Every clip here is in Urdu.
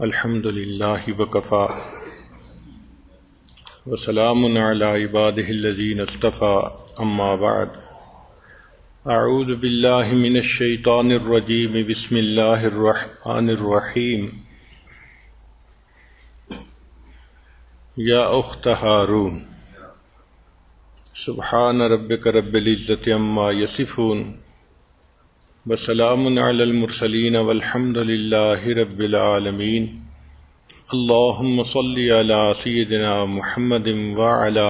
الحمد للہ وکفا وسلام علی عبادہ الذین اصطفى اما بعد اعوذ باللہ من الشیطان الرجیم بسم اللہ الرحمن الرحیم یا اخت ہارون سبحان ربک رب العزۃ عما یصفون وسلام علی المرسلین والحمد للہ رب العالمین اللہم صلی علی سیدنا محمد وعلی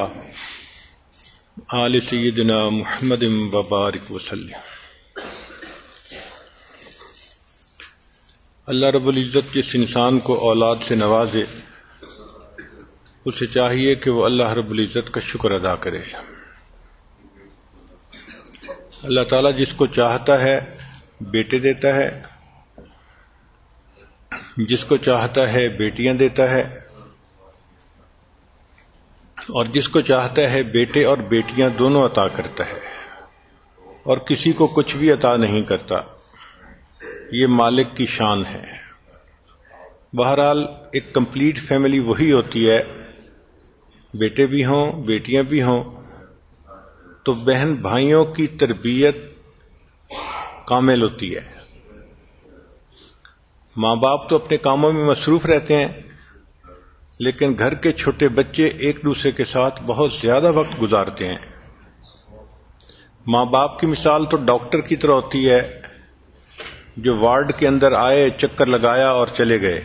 آل سیدنا محمد وبارک وسلم۔ اللہ رب العزت جس انسان کو اولاد سے نوازے اسے چاہیے کہ وہ اللہ رب العزت کا شکر ادا کرے۔ اللہ تعالیٰ جس کو چاہتا ہے بیٹے دیتا ہے، جس کو چاہتا ہے بیٹیاں دیتا ہے، اور جس کو چاہتا ہے بیٹے اور بیٹیاں دونوں عطا کرتا ہے، اور کسی کو کچھ بھی عطا نہیں کرتا۔ یہ مالک کی شان ہے۔ بہرحال ایک کمپلیٹ فیملی وہی ہوتی ہے، بیٹے بھی ہوں بیٹیاں بھی ہوں تو بہن بھائیوں کی تربیت کامل ہوتی ہے۔ ماں باپ تو اپنے کاموں میں مصروف رہتے ہیں، لیکن گھر کے چھوٹے بچے ایک دوسرے کے ساتھ بہت زیادہ وقت گزارتے ہیں۔ ماں باپ کی مثال تو ڈاکٹر کی طرح ہوتی ہے جو وارڈ کے اندر آئے، چکر لگایا اور چلے گئے،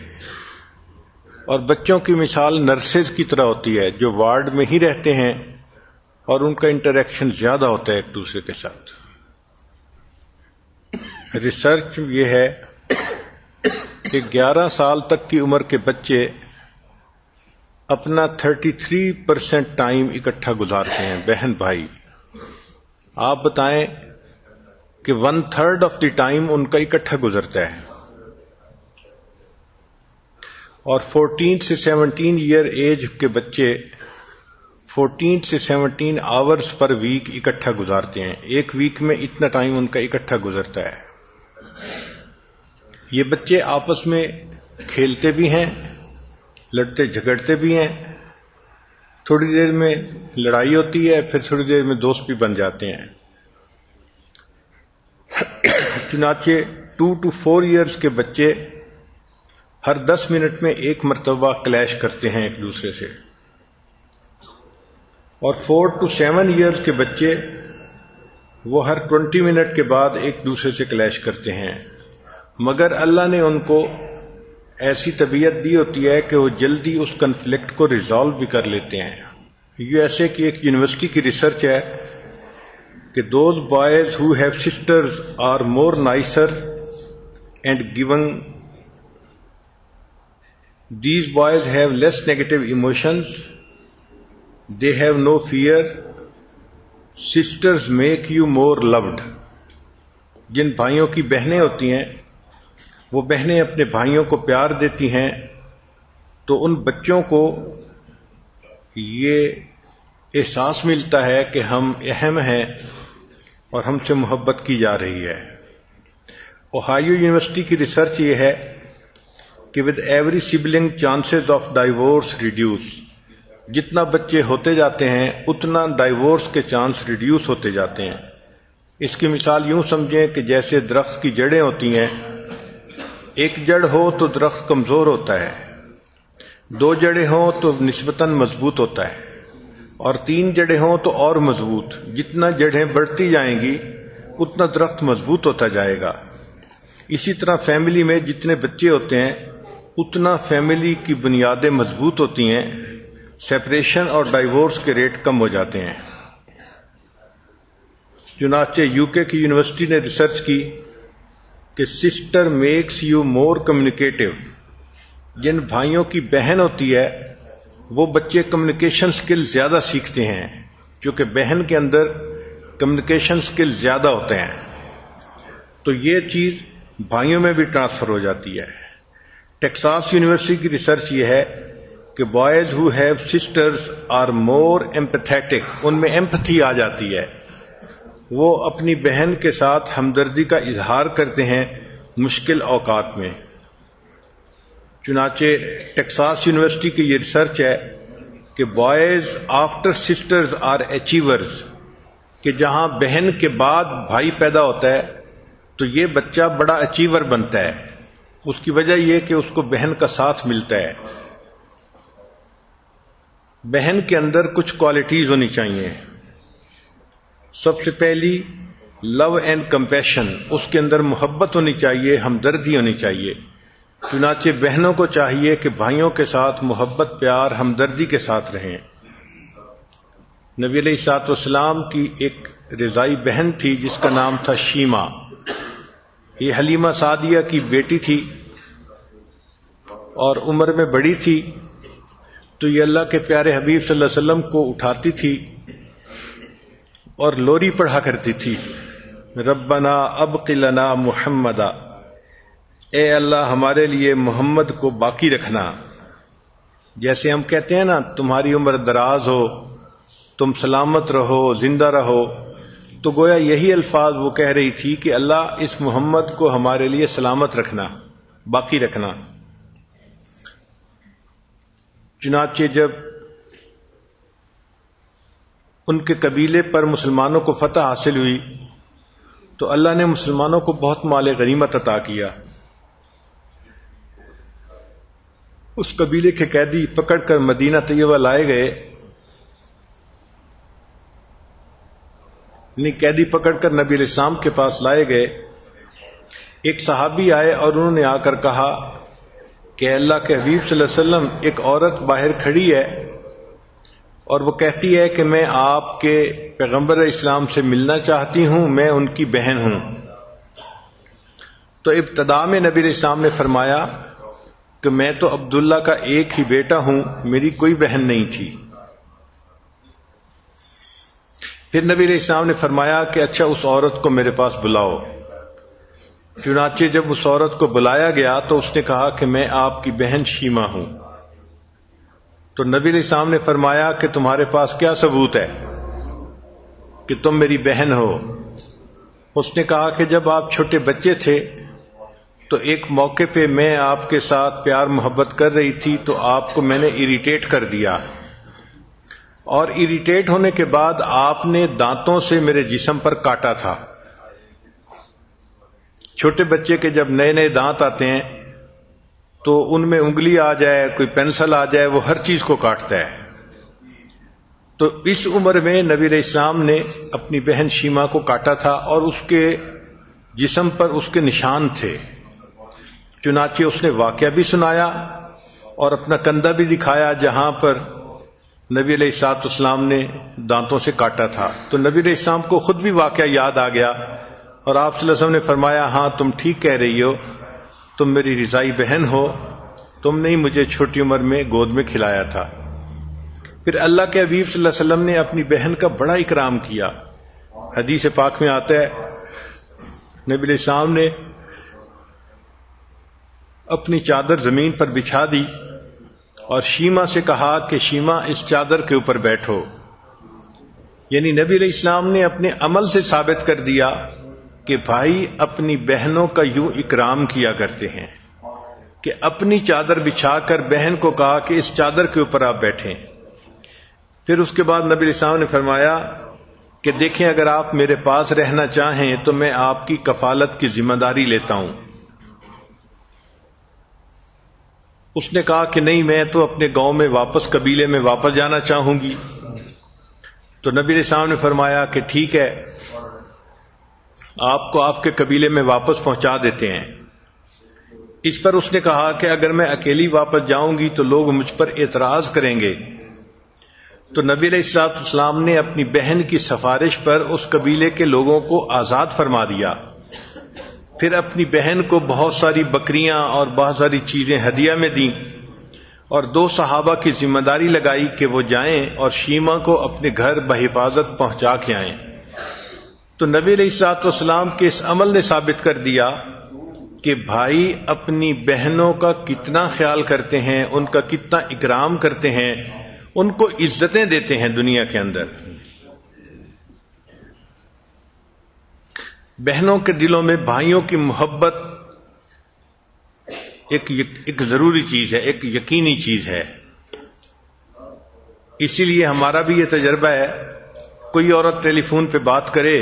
اور بچوں کی مثال نرسز کی طرح ہوتی ہے جو وارڈ میں ہی رہتے ہیں اور ان کا انٹریکشن زیادہ ہوتا ہے ایک دوسرے کے ساتھ۔ ریسرچ یہ ہے کہ 11 سال تک کی عمر کے بچے اپنا 33% ٹائم اکٹھا گزارتے ہیں، بہن بھائی۔ آپ بتائیں کہ 1/3 آف دی ٹائم ان کا اکٹھا گزرتا ہے، اور 14 سے 17 ایئر ایج کے بچے 14 سے 17 آورز پر ویک اکٹھا گزارتے ہیں۔ ایک ویک میں اتنا ٹائم ان کا اکٹھا گزرتا ہے۔ یہ بچے آپس میں کھیلتے بھی ہیں، لڑتے جھگڑتے بھی ہیں، تھوڑی دیر میں لڑائی ہوتی ہے، پھر تھوڑی دیر میں دوست بھی بن جاتے ہیں۔ چنانچہ 2 to 4 ایئرز کے بچے ہر 10 منٹ میں ایک مرتبہ کلیش کرتے ہیں ایک دوسرے سے، اور 4 to 7 ایئرز کے بچے وہ ہر 20 منٹ کے بعد ایک دوسرے سے کلیش کرتے ہیں۔ مگر اللہ نے ان کو ایسی طبیعت دی ہوتی ہے کہ وہ جلدی اس کنفلکٹ کو ریزالو بھی کر لیتے ہیں۔ یہ ایسے کہ ایک یونیورسٹی کی ریسرچ ہے کہ those boys who have sisters are more nicer and giving, these boys have less negative emotions, they have no fear, sisters make you more loud. جن بھائیوں کی بہنیں ہوتی ہیں وہ بہنیں اپنے بھائیوں کو پیار دیتی ہیں، تو ان بچوں کو یہ احساس ملتا ہے کہ ہم اہم ہیں اور ہم سے محبت کی جا رہی ہے۔ اوہایو یونیورسٹی کی ریسرچ یہ ہے کہ with every sibling chances of divorce reduce, جتنا بچے ہوتے جاتے ہیں اتنا ڈائیورس کے چانس ریڈیوس ہوتے جاتے ہیں۔ اس کی مثال یوں سمجھیں کہ جیسے درخت کی جڑیں ہوتی ہیں، ایک جڑ ہو تو درخت کمزور ہوتا ہے، 2 جڑیں ہوں تو نسبتاً مضبوط ہوتا ہے، اور 3 جڑیں ہوں تو اور مضبوط۔ جتنا جڑیں بڑھتی جائیں گی اتنا درخت مضبوط ہوتا جائے گا۔ اسی طرح فیملی میں جتنے بچے ہوتے ہیں اتنا فیملی کی بنیادیں مضبوط ہوتی ہیں، سیپریشن اور ڈائیورس کے ریٹ کم ہو جاتے ہیں۔ چنانچہ UK کی یونیورسٹی نے ریسرچ کی کہ sister makes you more communicative. جن بھائیوں کی بہن ہوتی ہے وہ بچے کمیونیکیشن سکل زیادہ سیکھتے ہیں، کیونکہ بہن کے اندر کمیونیکیشن سکل زیادہ ہوتے ہیں، تو یہ چیز بھائیوں میں بھی ٹرانسفر ہو جاتی ہے۔ ٹیکساس یونیورسٹی کی ریسرچ یہ ہے کہ boys who have sisters are more empathetic, ان میں ایمپتھی آ جاتی ہے، وہ اپنی بہن کے ساتھ ہمدردی کا اظہار کرتے ہیں مشکل اوقات میں۔ چنانچہ ٹیکساس یونیورسٹی کی یہ ریسرچ ہے کہ boys after sisters are achievers, کہ جہاں بہن کے بعد بھائی پیدا ہوتا ہے تو یہ بچہ بڑا اچیور بنتا ہے. اس کی وجہ یہ کہ اس کو بہن کا ساتھ ملتا ہے. بہن کے اندر کچھ کوالٹیز ہونی چاہیے. سب سے پہلی لو اینڈ کمپیشن، اس کے اندر محبت ہونی چاہیے، ہمدردی ہونی چاہیے. چنانچہ بہنوں کو چاہیے کہ بھائیوں کے ساتھ محبت، پیار، ہمدردی کے ساتھ رہیں. نبی علیہ الصلوۃ والسلام کی ایک رضائی بہن تھی جس کا نام تھا شیما. یہ حلیمہ سعدیہ کی بیٹی تھی اور عمر میں بڑی تھی، تو یہ اللہ کے پیارے حبیب صلی اللہ علیہ وسلم کو اٹھاتی تھی اور لوری پڑھا کرتی تھی، ربنا ابق لنا محمدا، اے اللہ ہمارے لیے محمد کو باقی رکھنا. جیسے ہم کہتے ہیں نا تمہاری عمر دراز ہو، تم سلامت رہو، زندہ رہو، تو گویا یہی الفاظ وہ کہہ رہی تھی کہ اللہ اس محمد کو ہمارے لیے سلامت رکھنا، باقی رکھنا. چنانچہ جب ان کے قبیلے پر مسلمانوں کو فتح حاصل ہوئی تو اللہ نے مسلمانوں کو بہت مال غنیمت عطا کیا. اس قبیلے کے قیدی پکڑ کر مدینہ طیبہ لائے گئے، قیدی پکڑ کر نبی علیہ السلام کے پاس لائے گئے. ایک صحابی آئے اور انہوں نے آ کر کہا کہ اللہ کے حبیب صلی اللہ علیہ وسلم، ایک عورت باہر کھڑی ہے اور وہ کہتی ہے کہ میں آپ کے پیغمبر اسلام سے ملنا چاہتی ہوں، میں ان کی بہن ہوں. تو ابتدا میں نبی علیہ السلام نے فرمایا کہ میں تو عبداللہ کا ایک ہی بیٹا ہوں، میری کوئی بہن نہیں تھی. پھر نبی علیہ السلام نے فرمایا کہ اچھا اس عورت کو میرے پاس بلاؤ. چنانچہ جب اس عورت کو بلایا گیا تو اس نے کہا کہ میں آپ کی بہن شیما ہوں. تو نبی علیہ السلام نے فرمایا کہ تمہارے پاس کیا ثبوت ہے کہ تم میری بہن ہو؟ اس نے کہا کہ جب آپ چھوٹے بچے تھے تو ایک موقع پہ میں آپ کے ساتھ پیار محبت کر رہی تھی تو آپ کو میں نے اریٹیٹ کر دیا، اور اریٹیٹ ہونے کے بعد آپ نے دانتوں سے میرے جسم پر کاٹا تھا. چھوٹے بچے کے جب نئے نئے دانت آتے ہیں تو ان میں انگلی آ جائے، کوئی پینسل آ جائے، وہ ہر چیز کو کاٹتا ہے. تو اس عمر میں نبی علیہ السلام نے اپنی بہن شیما کو کاٹا تھا اور اس کے جسم پر اس کے نشان تھے. چنانچہ اس نے واقعہ بھی سنایا اور اپنا کندھا بھی دکھایا جہاں پر نبی علیہ الصلوۃ والسلام نے دانتوں سے کاٹا تھا. تو نبی علیہ السلام کو خود بھی واقعہ یاد آ گیا اور آپ صلی اللہ علیہ وسلم نے فرمایا ہاں تم ٹھیک کہہ رہی ہو، تم میری رضائی بہن ہو، تم نے ہی مجھے چھوٹی عمر میں گود میں کھلایا تھا. پھر اللہ کے حبیب صلی اللہ علیہ وسلم نے اپنی بہن کا بڑا اکرام کیا. حدیث پاک میں آتا ہے نبی علیہ السلام نے اپنی چادر زمین پر بچھا دی اور شیما سے کہا کہ شیما اس چادر کے اوپر بیٹھو. یعنی نبی علیہ السلام نے اپنے عمل سے ثابت کر دیا کہ بھائی اپنی بہنوں کا یوں اکرام کیا کرتے ہیں کہ اپنی چادر بچھا کر بہن کو کہا کہ اس چادر کے اوپر آپ بیٹھیں. پھر اس کے بعد نبی علیہ السلام نے فرمایا کہ دیکھیں اگر آپ میرے پاس رہنا چاہیں تو میں آپ کی کفالت کی ذمہ داری لیتا ہوں. اس نے کہا کہ نہیں، میں تو اپنے گاؤں میں واپس، قبیلے میں واپس جانا چاہوں گی. تو نبی علیہ السلام نے فرمایا کہ ٹھیک ہے، آپ کو آپ کے قبیلے میں واپس پہنچا دیتے ہیں. اس پر اس نے کہا کہ اگر میں اکیلی واپس جاؤں گی تو لوگ مجھ پر اعتراض کریں گے. تو نبی علیہ الصلوۃ والسلام نے اپنی بہن کی سفارش پر اس قبیلے کے لوگوں کو آزاد فرما دیا. پھر اپنی بہن کو بہت ساری بکریاں اور بہت ساری چیزیں ہدیہ میں دیں اور 2 صحابہ کی ذمہ داری لگائی کہ وہ جائیں اور شیما کو اپنے گھر بحفاظت پہنچا کے آئیں. تو نبی علیہ الصلوۃ والسلام کے اس عمل نے ثابت کر دیا کہ بھائی اپنی بہنوں کا کتنا خیال کرتے ہیں، ان کا کتنا اکرام کرتے ہیں، ان کو عزتیں دیتے ہیں دنیا کے اندر. بہنوں کے دلوں میں بھائیوں کی محبت ایک ضروری چیز ہے، ایک یقینی چیز ہے۔ اسی لیے ہمارا بھی یہ تجربہ ہے، کوئی عورت ٹیلی فون پہ بات کرے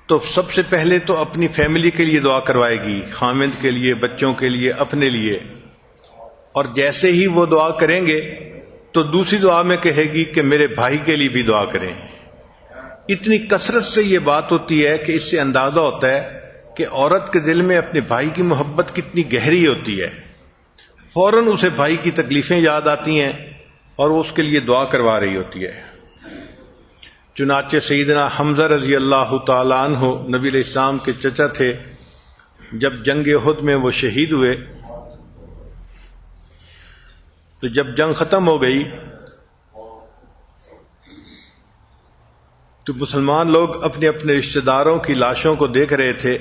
تو سب سے پہلے تو اپنی فیملی کے لیے دعا کروائے گی، خامند کے لیے، بچوں کے لیے، اپنے لیے، اور جیسے ہی وہ دعا کریں گے تو دوسری دعا میں کہے گی کہ میرے بھائی کے لیے بھی دعا کریں۔ اتنی کثرت سے یہ بات ہوتی ہے کہ اس سے اندازہ ہوتا ہے کہ عورت کے دل میں اپنے بھائی کی محبت کتنی گہری ہوتی ہے۔ فوراً اسے بھائی کی تکلیفیں یاد آتی ہیں اور وہ اس کے لیے دعا کروا رہی ہوتی ہے۔ چنانچہ سیدنا حمزہ رضی اللہ تعالیٰ عنہ نبی علیہ السلام کے چچا تھے، جب جنگ احد میں وہ شہید ہوئے تو جب جنگ ختم ہو گئی تو مسلمان لوگ اپنے اپنے رشتہ داروں کی لاشوں کو دیکھ رہے تھے۔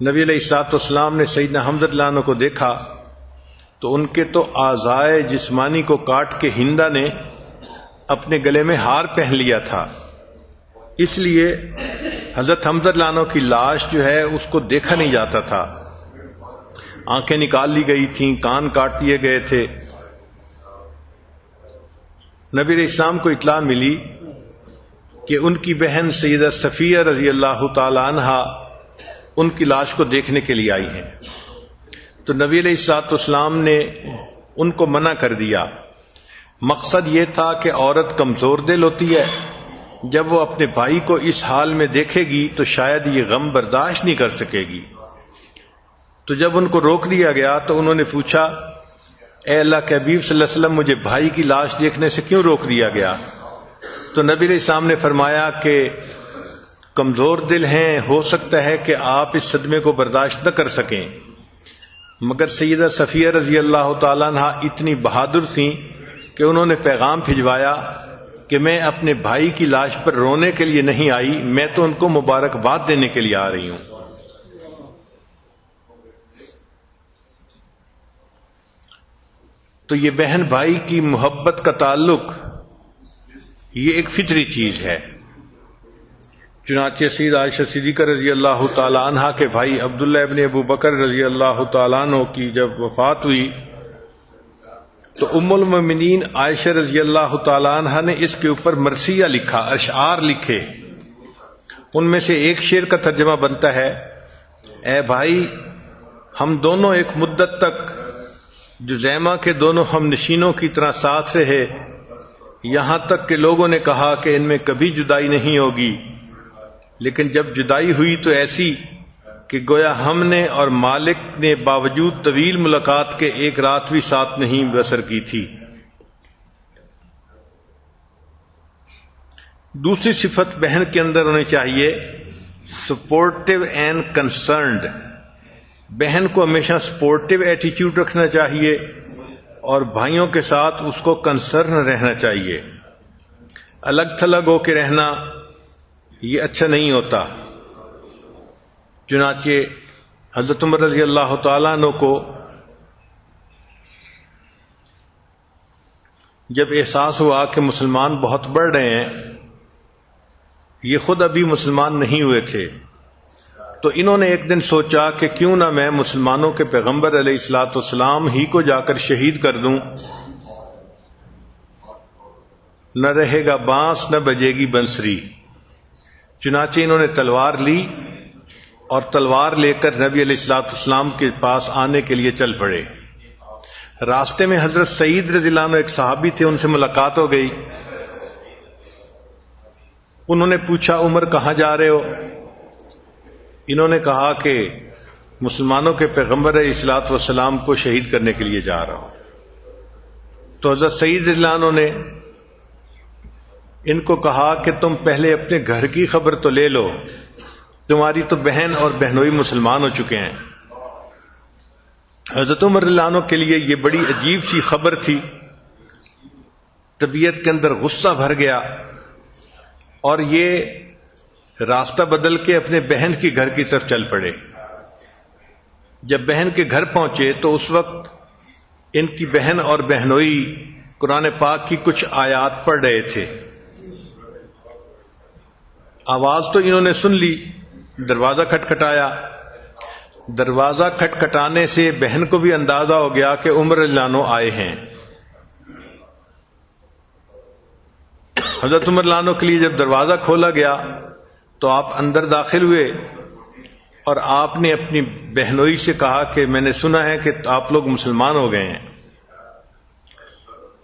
نبی علیہ الصلوۃ والسلام نے سیدنا حمزہ رضی اللہ عنہ کو دیکھا تو ان کے تو اعضائے جسمانی کو کاٹ کے ہندہ نے اپنے گلے میں ہار پہن لیا تھا، اس لیے حضرت حمزہ رضی اللہ عنہ کی لاش جو ہے اس کو دیکھا نہیں جاتا تھا، آنکھیں نکال لی گئی تھیں، کان کاٹ دیے گئے تھے۔ نبی علیہ السلام کو اطلاع ملی کہ ان کی بہن سیدہ صفیہ رضی اللہ تعالی عنہا ان کی لاش کو دیکھنے کے لیے آئی ہیں، تو نبی علیہ الصلوۃ والسلام نے ان کو منع کر دیا۔ مقصد یہ تھا کہ عورت کمزور دل ہوتی ہے، جب وہ اپنے بھائی کو اس حال میں دیکھے گی تو شاید یہ غم برداشت نہیں کر سکے گی۔ تو جب ان کو روک دیا گیا تو انہوں نے پوچھا، اے اللہ کے حبیب صلی اللہ علیہ وسلم، مجھے بھائی کی لاش دیکھنے سے کیوں روک دیا گیا؟ تو نبی علیہ السلام نے فرمایا کہ کمزور دل ہیں، ہو سکتا ہے کہ آپ اس صدمے کو برداشت نہ کر سکیں، مگر سیدہ صفیہ رضی اللہ تعالیٰ عنہ اتنی بہادر تھیں کہ انہوں نے پیغام بھجوایا کہ میں اپنے بھائی کی لاش پر رونے کے لیے نہیں آئی، میں تو ان کو مبارکباد دینے کے لیے آ رہی ہوں۔ تو یہ بہن بھائی کی محبت کا تعلق یہ ایک فطری چیز ہے۔ چنانچہ سید عائشہ صدیقہ رضی اللہ تعالی عنہا کے بھائی عبداللہ ابن ابو بکر رضی اللہ تعالی عنہ کی جب وفات ہوئی تو ام المؤمنین عائشہ رضی اللہ تعالی عنہا نے اس کے اوپر مرثیہ لکھا، اشعار لکھے۔ ان میں سے ایک شعر کا ترجمہ بنتا ہے، اے بھائی، ہم دونوں ایک مدت تک جزیمہ کے دونوں ہم نشینوں کی طرح ساتھ رہے، یہاں تک کہ لوگوں نے کہا کہ ان میں کبھی جدائی نہیں ہوگی، لیکن جب جدائی ہوئی تو ایسی کہ گویا ہم نے اور مالک نے باوجود طویل ملاقات کے ایک رات بھی ساتھ نہیں بسر کی تھی۔ دوسری صفت بہن کے اندر ہونی چاہیے سپورٹو اینڈ کنسرنڈ۔ بہن کو ہمیشہ سپورٹو ایٹیٹیوڈ رکھنا چاہیے اور بھائیوں کے ساتھ اس کو کنسرن رہنا چاہیے۔ الگ تھلگ ہو کے رہنا یہ اچھا نہیں ہوتا۔ چنانچہ حضرت عمر رضی اللہ تعالیٰ عنہ کو جب احساس ہوا کہ مسلمان بہت بڑھ رہے ہیں، یہ خود ابھی مسلمان نہیں ہوئے تھے، تو انہوں نے ایک دن سوچا کہ کیوں نہ میں مسلمانوں کے پیغمبر علیہ الصلوۃ والسلام ہی کو جا کر شہید کر دوں، نہ رہے گا بانس نہ بجے گی بنسری۔ چنانچہ انہوں نے تلوار لی اور تلوار لے کر نبی علیہ الصلوۃ والسلام کے پاس آنے کے لیے چل پڑے۔ راستے میں حضرت سعید رضی اللہ عنہ ایک صحابی تھے، ان سے ملاقات ہو گئی۔ انہوں نے پوچھا، عمر کہاں جا رہے ہو؟ انہوں نے کہا کہ مسلمانوں کے پیغمبر علیہ الصلوۃ والسلام کو شہید کرنے کے لیے جا رہا ہوں۔ تو حضرت سعید رضی اللہ عنہ نے ان کو کہا کہ تم پہلے اپنے گھر کی خبر تو لے لو، تمہاری تو بہن اور بہنوئی مسلمان ہو چکے ہیں۔ حضرت عمر رضی اللہ عنہ کے لیے یہ بڑی عجیب سی خبر تھی، طبیعت کے اندر غصہ بھر گیا اور یہ راستہ بدل کے اپنے بہن کے گھر کی طرف چل پڑے۔ جب بہن کے گھر پہنچے تو اس وقت ان کی بہن اور بہنوئی قرآن پاک کی کچھ آیات پڑھ رہے تھے۔ آواز تو انہوں نے سن لی، دروازہ کھٹکھٹایا دروازہ کھٹکھٹانے سے بہن کو بھی اندازہ ہو گیا کہ عمر رضی اللہ عنہ آئے ہیں. حضرت عمر رضی اللہ عنہ کے لیے جب دروازہ کھولا گیا تو آپ اندر داخل ہوئے اور آپ نے اپنی بہنوئی سے کہا کہ میں نے سنا ہے کہ آپ لوگ مسلمان ہو گئے ہیں.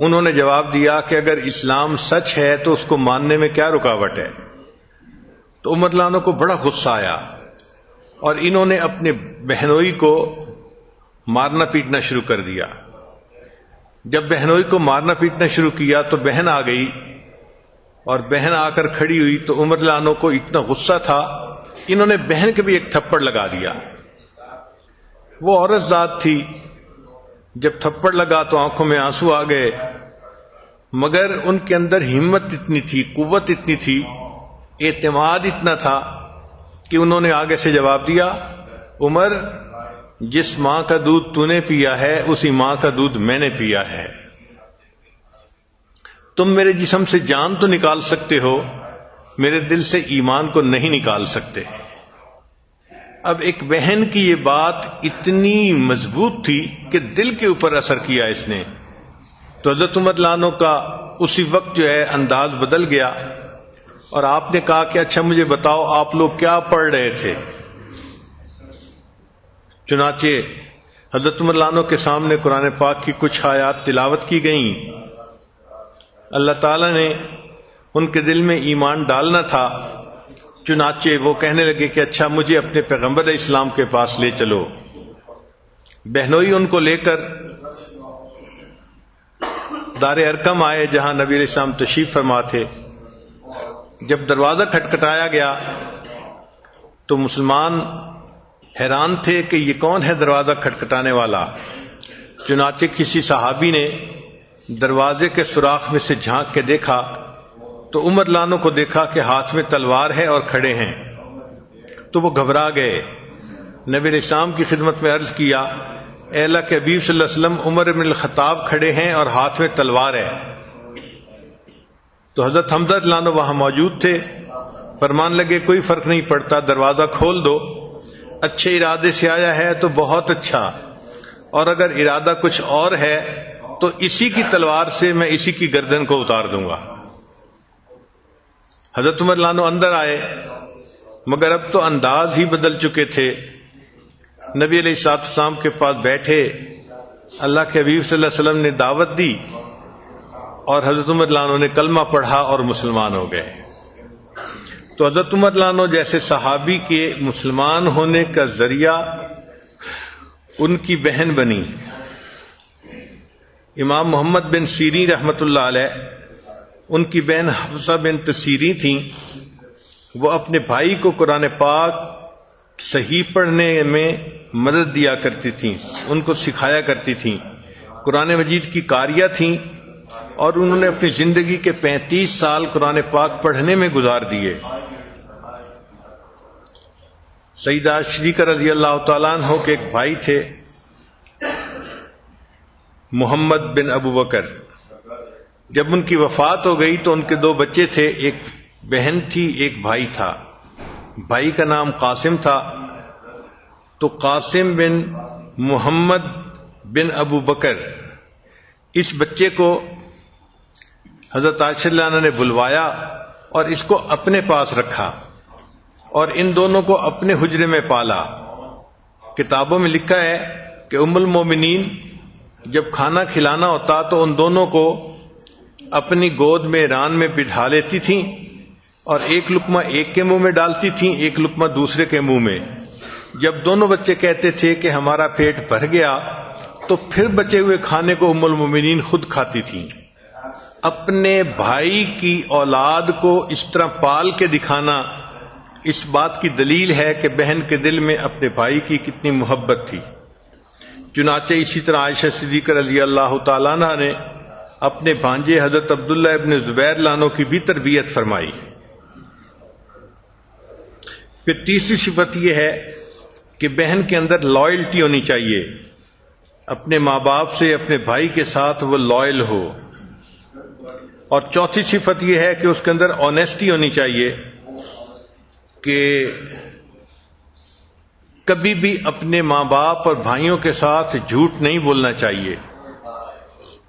انہوں نے جواب دیا کہ اگر اسلام سچ ہے تو اس کو ماننے میں کیا رکاوٹ ہے. تو عمر رضی اللہ عنہ کو بڑا غصہ آیا اور انہوں نے اپنے بہنوئی کو مارنا پیٹنا شروع کر دیا. جب بہنوئی کو مارنا پیٹنا شروع کیا تو بہن آ گئی اور بہن آ کر کھڑی ہوئی تو عمر رضی اللہ عنہ کو اتنا غصہ تھا انہوں نے بہن کے بھی ایک تھپڑ لگا دیا. وہ عورت ذات تھی، جب تھپڑ لگا تو آنکھوں میں آنسو آ گئے، مگر ان کے اندر ہمت اتنی تھی، قوت اتنی تھی، اعتماد اتنا تھا کہ انہوں نے آگے سے جواب دیا، عمر جس ماں کا دودھ تو نے پیا ہے اسی ماں کا دودھ میں نے پیا ہے. تم میرے جسم سے جان تو نکال سکتے ہو، میرے دل سے ایمان کو نہیں نکال سکتے. اب ایک بہن کی یہ بات اتنی مضبوط تھی کہ دل کے اوپر اثر کیا اس نے. تو حضرت عمر رضی اللہ عنہ کا اسی وقت جو ہے انداز بدل گیا اور آپ نے کہا کہ اچھا مجھے بتاؤ آپ لوگ کیا پڑھ رہے تھے. چنانچہ حضرت عمر رضی اللہ عنہ کے سامنے قرآن پاک کی کچھ آیات تلاوت کی گئیں. اللہ تعالیٰ نے ان کے دل میں ایمان ڈالنا تھا، چنانچہ وہ کہنے لگے کہ اچھا مجھے اپنے پیغمبر اسلام کے پاس لے چلو. بہنوئی ان کو لے کر دار ارقم آئے جہاں نبی علیہ السلام تشریف فرما تھے. جب دروازہ کھٹکھٹایا گیا تو مسلمان حیران تھے کہ یہ کون ہے دروازہ کھٹکھٹانے والا. چنانچہ کسی صحابی نے دروازے کے سوراخ میں سے جھانک کے دیکھا تو عمر رضی اللہ عنہ کو دیکھا کہ ہاتھ میں تلوار ہے اور کھڑے ہیں. تو وہ گھبرا گئے، نبی علیہ السلام کی خدمت میں عرض کیا، اے اللہ کے حبیب صلی اللہ علیہ وسلم عمر بن الخطاب کھڑے ہیں اور ہاتھ میں تلوار ہے. تو حضرت حمزہ رضی اللہ عنہ وہاں موجود تھے، فرمان لگے کوئی فرق نہیں پڑتا، دروازہ کھول دو، اچھے ارادے سے آیا ہے تو بہت اچھا، اور اگر ارادہ کچھ اور ہے تو اسی کی تلوار سے میں اسی کی گردن کو اتار دوں گا. حضرت عمر رضی اللہ عنہ اندر آئے، مگر اب تو انداز ہی بدل چکے تھے. نبی علیہ السلام کے پاس بیٹھے، اللہ کے حبیب صلی اللہ علیہ وسلم نے دعوت دی اور حضرت عمر رضی اللہ عنہ نے کلمہ پڑھا اور مسلمان ہو گئے. تو حضرت عمر رضی اللہ عنہ جیسے صحابی کے مسلمان ہونے کا ذریعہ ان کی بہن بنی. امام محمد بن سیرین رحمۃ اللہ علیہ، ان کی بہن حفصہ بنت سیرین تھیں. وہ اپنے بھائی کو قرآن پاک صحیح پڑھنے میں مدد دیا کرتی تھیں، ان کو سکھایا کرتی تھیں، قرآن مجید کی قاریہ تھیں اور انہوں نے اپنی زندگی کے 35 سال قرآن پاک پڑھنے میں گزار دیے. سیدہ شریکہ رضی اللہ تعالیٰ عنہ کے ایک بھائی تھے محمد بن ابو بکر. جب ان کی وفات ہو گئی تو ان کے 2 بچے تھے، ایک بہن تھی ایک بھائی تھا. بھائی کا نام قاسم تھا. تو قاسم بن محمد بن ابو بکر، اس بچے کو حضرت عائشہ رضی اللہ عنہا نے بلوایا اور اس کو اپنے پاس رکھا اور ان دونوں کو اپنے حجرے میں پالا. کتابوں میں لکھا ہے کہ ام المومنین جب کھانا کھلانا ہوتا تو ان دونوں کو اپنی گود میں ران میں بٹھا لیتی تھیں اور ایک لقمہ ایک کے منہ میں ڈالتی تھیں، ایک لقمہ دوسرے کے منہ میں. جب دونوں بچے کہتے تھے کہ ہمارا پیٹ بھر گیا تو پھر بچے ہوئے کھانے کو ام المومنین خود کھاتی تھیں. اپنے بھائی کی اولاد کو اس طرح پال کے دکھانا اس بات کی دلیل ہے کہ بہن کے دل میں اپنے بھائی کی کتنی محبت تھی. چنانچہ اسی طرح عائشہ صدیقہ رضی اللہ تعالیٰ عنہ نے اپنے بھانجے حضرت عبداللہ ابن زبیر لانو کی بھی تربیت فرمائی. پھر تیسری صفت یہ ہے کہ بہن کے اندر لائلٹی ہونی چاہیے، اپنے ماں باپ سے اپنے بھائی کے ساتھ وہ لائل ہو. اور چوتھی صفت یہ ہے کہ اس کے اندر آنیسٹی ہونی چاہیے، کہ کبھی بھی اپنے ماں باپ اور بھائیوں کے ساتھ جھوٹ نہیں بولنا چاہیے۔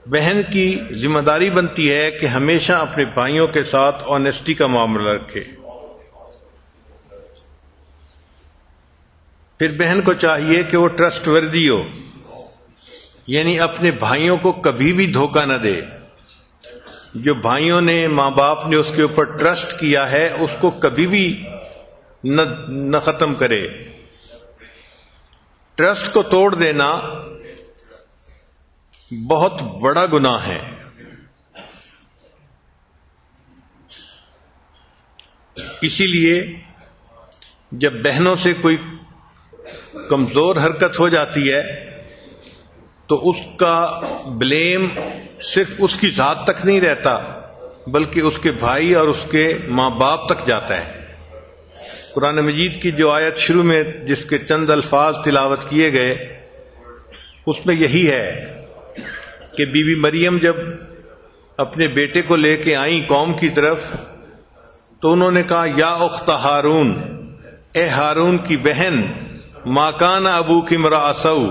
بہن کی ذمہ داری بنتی ہے کہ ہمیشہ اپنے بھائیوں کے ساتھ آنیسٹی کا معاملہ رکھے۔ پھر بہن کو چاہیے کہ وہ ٹرسٹ وردی ہو، یعنی اپنے بھائیوں کو کبھی بھی دھوکہ نہ دے۔ جو بھائیوں نے، ماں باپ نے اس کے اوپر ٹرسٹ کیا ہے اس کو کبھی بھی نہ ختم کرے۔ ٹرسٹ کو توڑ دینا بہت بڑا گناہ ہے۔ اسی لیے جب بہنوں سے کوئی کمزور حرکت ہو جاتی ہے تو اس کا بلیم صرف اس کی ذات تک نہیں رہتا بلکہ اس کے بھائی اور اس کے ماں باپ تک جاتا ہے۔ قرآن مجید کی جو آیت شروع میں جس کے چند الفاظ تلاوت کیے گئے اس میں یہی ہے کہ بی بی مریم جب اپنے بیٹے کو لے کے آئیں قوم کی طرف تو انہوں نے کہا یا اخت ہارون، اے ہارون کی بہن، ما کان ابوک امرأ سوء،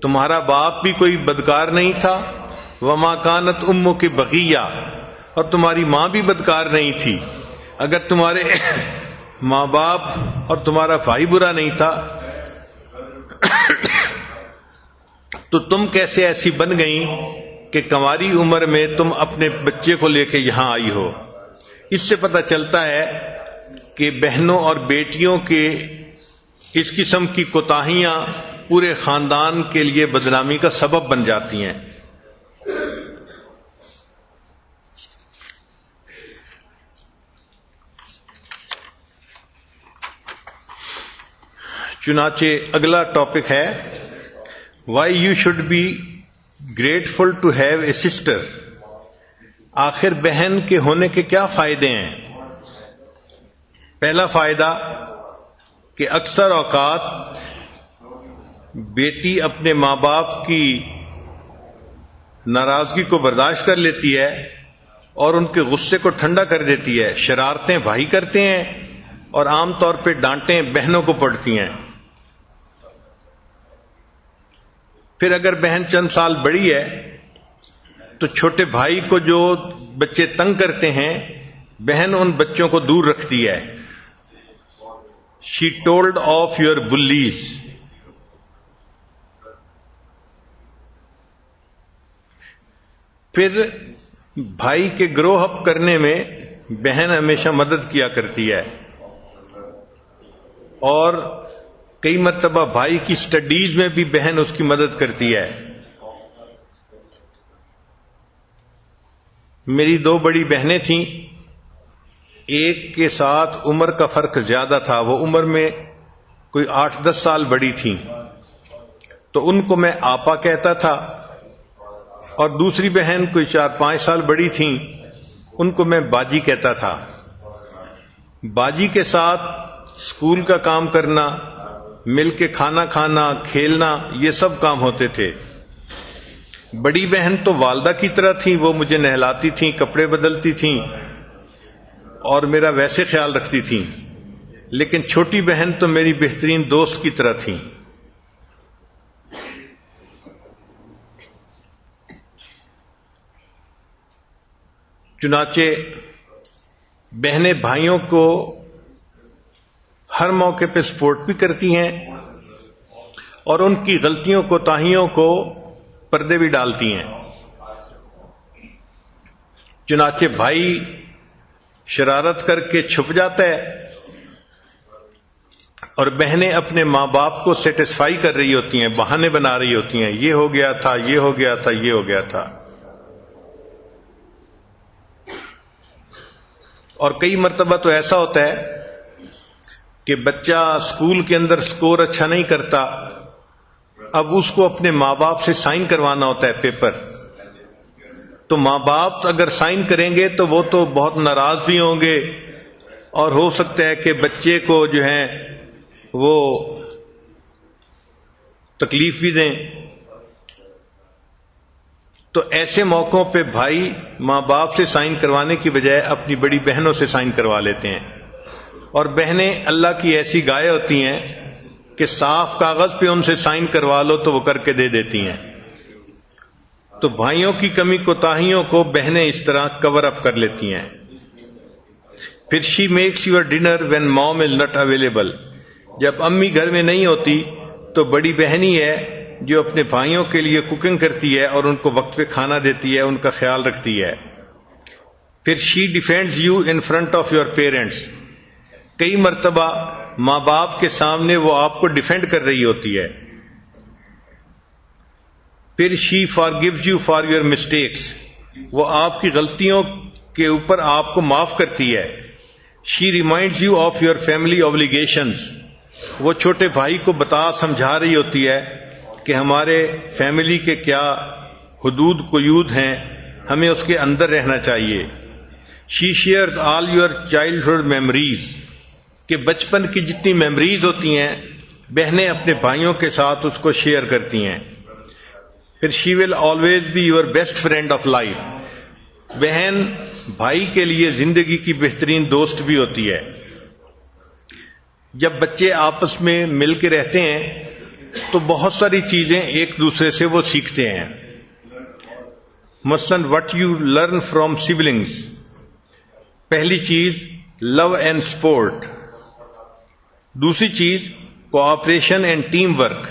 تمہارا باپ بھی کوئی بدکار نہیں تھا، وما کانت امک بغیہ، اور تمہاری ماں بھی بدکار نہیں تھی۔ اگر تمہارے ماں باپ اور تمہارا بھائی برا نہیں تھا تو تم کیسے ایسی بن گئیں کہ کماری عمر میں تم اپنے بچے کو لے کے یہاں آئی ہو؟ اس سے پتہ چلتا ہے کہ بہنوں اور بیٹیوں کے اس قسم کی کوتاہیاں پورے خاندان کے لیے بدنامی کا سبب بن جاتی ہیں۔ چنانچہ اگلا ٹاپک ہے why you should be grateful to have a sister. آخر بہن کے ہونے کے کیا فائدے ہیں؟ پہلا فائدہ کہ اکثر اوقات بیٹی اپنے ماں باپ کی ناراضگی کو برداشت کر لیتی ہے اور ان کے غصے کو ٹھنڈا کر دیتی ہے۔ شرارتیں بھائی کرتے ہیں اور عام طور پہ ڈانٹیں بہنوں کو پڑتی ہیں۔ پھر اگر بہن چند سال بڑی ہے تو چھوٹے بھائی کو جو بچے تنگ کرتے ہیں بہن ان بچوں کو دور رکھتی ہے۔ She told off your bullies۔ پھر بھائی کے گرو اپ کرنے میں بہن ہمیشہ مدد کیا کرتی ہے اور کئی مرتبہ بھائی کی سٹڈیز میں بھی بہن اس کی مدد کرتی ہے۔ میری دو بڑی بہنیں تھیں، ایک کے ساتھ عمر کا فرق زیادہ تھا، وہ عمر میں کوئی 8-10 سال بڑی تھیں، تو ان کو میں آپا کہتا تھا، اور دوسری بہن کوئی 4-5 سال بڑی تھیں، ان کو میں باجی کہتا تھا۔ باجی کے ساتھ اسکول کا کام کرنا، مل کے کھانا کھانا، کھیلنا، یہ سب کام ہوتے تھے۔ بڑی بہن تو والدہ کی طرح تھیں، وہ مجھے نہلاتی تھیں، کپڑے بدلتی تھیں اور میرا ویسے خیال رکھتی تھیں، لیکن چھوٹی بہن تو میری بہترین دوست کی طرح تھیں۔ چنانچہ بہنیں بھائیوں کو ہر موقع پہ سپورٹ بھی کرتی ہیں اور ان کی غلطیوں کوتاہیوں کو پردے بھی ڈالتی ہیں۔ چنانچہ بھائی شرارت کر کے چھپ جاتا ہے اور بہنیں اپنے ماں باپ کو سیٹسفائی کر رہی ہوتی ہیں، بہانے بنا رہی ہوتی ہیں، یہ ہو گیا تھا، یہ ہو گیا تھا، یہ ہو گیا تھا۔ اور کئی مرتبہ تو ایسا ہوتا ہے کہ بچہ اسکول کے اندر سکور اچھا نہیں کرتا، اب اس کو اپنے ماں باپ سے سائن کروانا ہوتا ہے پیپر، تو ماں باپ اگر سائن کریں گے تو وہ تو بہت ناراض بھی ہوں گے اور ہو سکتا ہے کہ بچے کو جو ہے وہ تکلیف بھی دیں۔ تو ایسے موقعوں پہ بھائی ماں باپ سے سائن کروانے کی بجائے اپنی بڑی بہنوں سے سائن کروا لیتے ہیں، اور بہنیں اللہ کی ایسی گائے ہوتی ہیں کہ صاف کاغذ پہ ان سے سائن کروا لو تو وہ کر کے دے دیتی ہیں. تو بھائیوں کی کمی کوتاہیوں کو بہنیں اس طرح کور اپ کر لیتی ہیں. پھر she makes your dinner when مام از ناٹ اویلیبل. جب امی گھر میں نہیں ہوتی تو بڑی بہنی ہے جو اپنے بھائیوں کے لیے کوکنگ کرتی ہے اور ان کو وقت پہ کھانا دیتی ہے, ان کا خیال رکھتی ہے. پھر she defends you in front of your parents. کئی مرتبہ ماں باپ کے سامنے وہ آپ کو ڈیفینڈ کر رہی ہوتی ہے. پھر شی فارگیوز یو فار یور مسٹیکس. وہ آپ کی غلطیوں کے اوپر آپ کو معاف کرتی ہے. She reminds you of your family obligations. وہ چھوٹے بھائی کو بتا سمجھا رہی ہوتی ہے کہ ہمارے فیملی کے کیا حدود قیود ہیں, ہمیں اس کے اندر رہنا چاہیے. She shares all your childhood memories. کہ بچپن کی جتنی میموریز ہوتی ہیں بہنیں اپنے بھائیوں کے ساتھ اس کو شیئر کرتی ہیں. پھر she will always be your best friend of life. بہن بھائی کے لیے زندگی کی بہترین دوست بھی ہوتی ہے. جب بچے آپس میں مل کے رہتے ہیں تو بہت ساری چیزیں ایک دوسرے سے وہ سیکھتے ہیں. مثلاً what you learn from siblings. پہلی چیز لو اینڈ سپورٹ. دوسری چیز کوآپریشن اینڈ ٹیم ورک.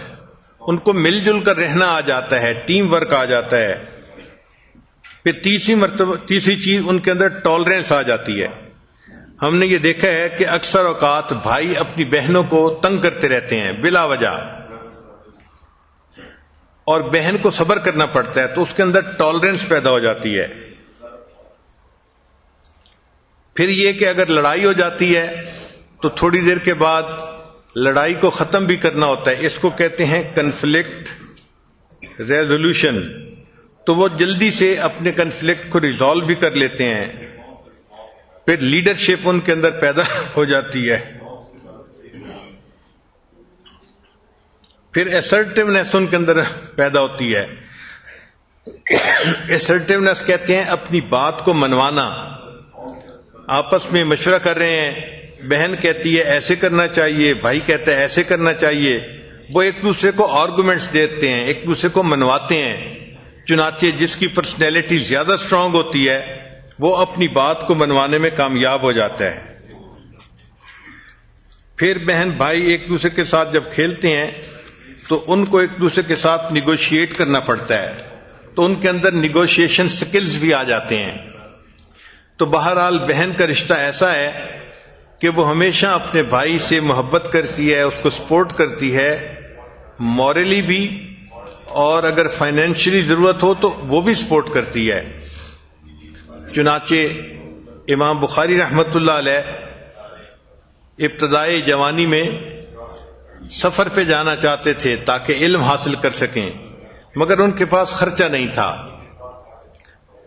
ان کو مل جل کر رہنا آ جاتا ہے, ٹیم ورک آ جاتا ہے. پھر تیسری چیز ان کے اندر ٹالرنس آ جاتی ہے. ہم نے یہ دیکھا ہے کہ اکثر اوقات بھائی اپنی بہنوں کو تنگ کرتے رہتے ہیں بلا وجہ, اور بہن کو صبر کرنا پڑتا ہے, تو اس کے اندر ٹالرنس پیدا ہو جاتی ہے. پھر یہ کہ اگر لڑائی ہو جاتی ہے تو تھوڑی دیر کے بعد لڑائی کو ختم بھی کرنا ہوتا ہے. اس کو کہتے ہیں کنفلکٹ ریزولوشن. تو وہ جلدی سے اپنے کنفلکٹ کو ریزالو بھی کر لیتے ہیں. پھر لیڈرشپ ان کے اندر پیدا ہو جاتی ہے. پھر اسرٹیونیس ان کے اندر پیدا ہوتی ہے. اسرٹیونیس کہتے ہیں اپنی بات کو منوانا. آپس میں مشورہ کر رہے ہیں, بہن کہتی ہے ایسے کرنا چاہیے, بھائی کہتا ہے ایسے کرنا چاہیے. وہ ایک دوسرے کو آرگومنٹس دیتے ہیں, ایک دوسرے کو منواتے ہیں. چنانچہ جس کی پرسنالٹی زیادہ اسٹرانگ ہوتی ہے وہ اپنی بات کو منوانے میں کامیاب ہو جاتا ہے. پھر بہن بھائی ایک دوسرے کے ساتھ جب کھیلتے ہیں تو ان کو ایک دوسرے کے ساتھ نیگوشیٹ کرنا پڑتا ہے, تو ان کے اندر نیگوشیشن سکلز بھی آ جاتے ہیں. تو بہرحال بہن کا رشتہ ایسا ہے کہ وہ ہمیشہ اپنے بھائی سے محبت کرتی ہے, اس کو سپورٹ کرتی ہے, مورلی بھی, اور اگر فائنینشلی ضرورت ہو تو وہ بھی سپورٹ کرتی ہے. چنانچہ امام بخاری رحمۃ اللہ علیہ ابتدائی جوانی میں سفر پہ جانا چاہتے تھے تاکہ علم حاصل کر سکیں, مگر ان کے پاس خرچہ نہیں تھا.